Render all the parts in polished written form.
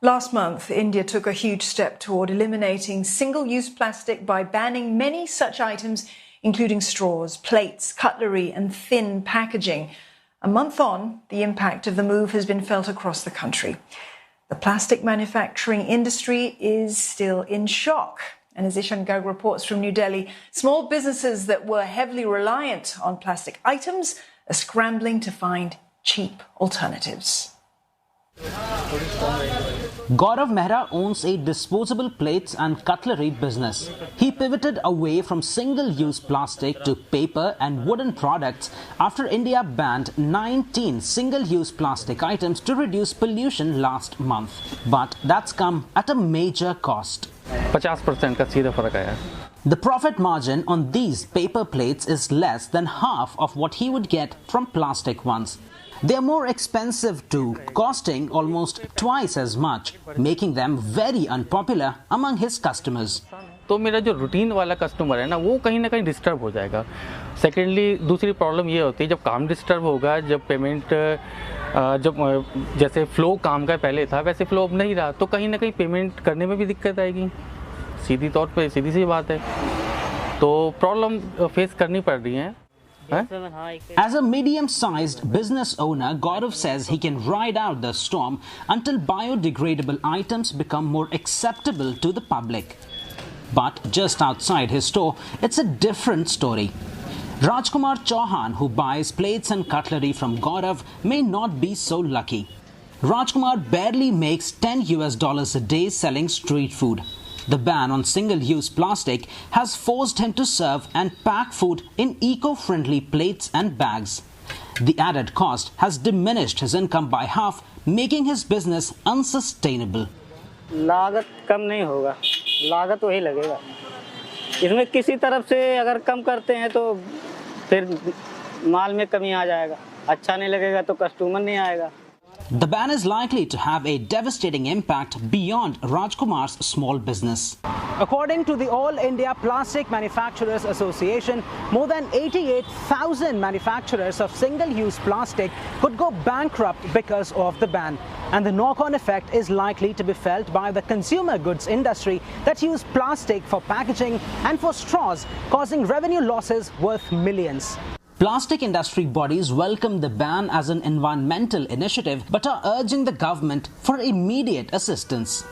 Last month, India took a huge step toward eliminating single-use plastic by banning many such items, including straws, plates, cutlery, and thin packaging. A month on, the impact of the move has been felt across the country. The plastic manufacturing industry is still in shock. And as Ishan Garg reports from New Delhi, small businesses that were heavily reliant on plastic items are scrambling to find cheap alternatives. Gaurav Mehra owns a disposable plates and cutlery business. He pivoted away from single-use plastic to paper and wooden products after India banned 19 single-use plastic items to reduce pollution last month. But that's come at a major cost. 50% का सीधा फर्क आया. The profit margin on these paper plates is less than half of what he would get from plastic ones. They are more expensive too, costing almost twice as much, making them very unpopular among his customers. तो मेरा जो routine वाला customer है ना, वो कहीं ना कहीं डिस्टर्ब हो जाएगा. सेकेंडली दूसरी प्रॉब्लम ये होती है, जब काम डिस्टर्ब होगा, जब पेमेंट जब जैसे फ्लो काम का पहले था वैसे फ्लो अब नहीं रहा, तो कहीं ना कहीं पेमेंट करने में भी दिक्कत आएगी. सीधी तौर पे सीधी सी बात है, तो प्रॉब्लम फेस करनी पड़ रही है. As a medium-sized business owner, Gaurav says he can ride out the storm until biodegradable items become more acceptable to the public. But just outside his store, it's a different story. Rajkumar Chauhan, who buys plates and cutlery from Gaurav, may not be so lucky. Rajkumar barely makes $10 a day selling street food. The ban on single-use plastic has forced him to serve and pack food in eco-friendly plates and bags. The added cost has diminished his income by half, making his business unsustainable. लागत कम नहीं होगा, लागत वही लगेगा. इसमें किसी तरफ से अगर कम करते हैं तो फिर माल में कमी आ जाएगा. अच्छा नहीं लगेगा तो कस्टमर नहीं आएगा. The ban is likely to have a devastating impact beyond Rajkumar's small business. According to the All India Plastic Manufacturers Association, more than 88,000 manufacturers of single-use plastic could go bankrupt because of the ban. And the knock-on effect is likely to be felt by the consumer goods industry that use plastic for packaging and for straws, causing revenue losses worth millions. Plastic industry bodies welcome the ban as an environmental initiative but are urging the government for immediate assistance.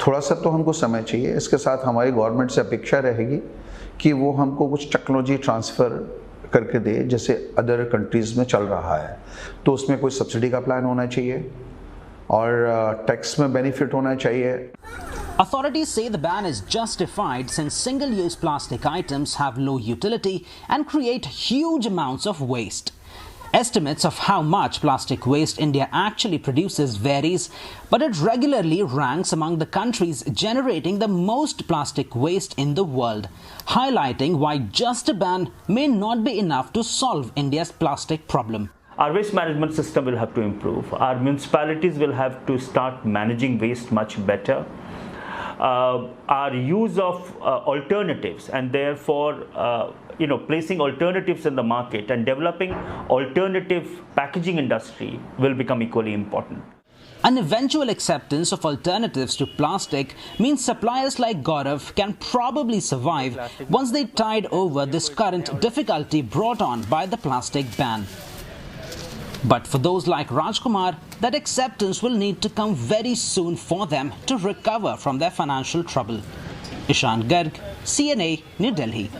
थोड़ा सा तो हमको समय चाहिए. इसके साथ हमारी government से अपेक्षा रहेगी कि वो हमको कुछ टेक्नोलॉजी ट्रांसफ़र करके दे, जैसे अदर कंट्रीज़ में चल रहा है. तो उसमें कोई सब्सिडी का प्लान होना चाहिए और टैक्स में बेनिफिट होना चाहिए. Authorities say the ban is justified since single-use plastic items have low utility and create huge amounts of waste. Estimates of how much plastic waste India actually produces varies, but it regularly ranks among the countries generating the most plastic waste in the world, highlighting why just a ban may not be enough to solve India's plastic problem. Our waste management system will have to improve. Our municipalities will have to start managing waste much better. Our use of alternatives and therefore placing alternatives in the market and developing alternative packaging industry will become equally important. An eventual acceptance of alternatives to plastic means suppliers like Gaurav can probably survive once they tide over this current difficulty brought on by the plastic ban. But for those like Rajkumar, that acceptance will need to come very soon for them to recover from their financial trouble. Ishan Garg, CNA, New Delhi.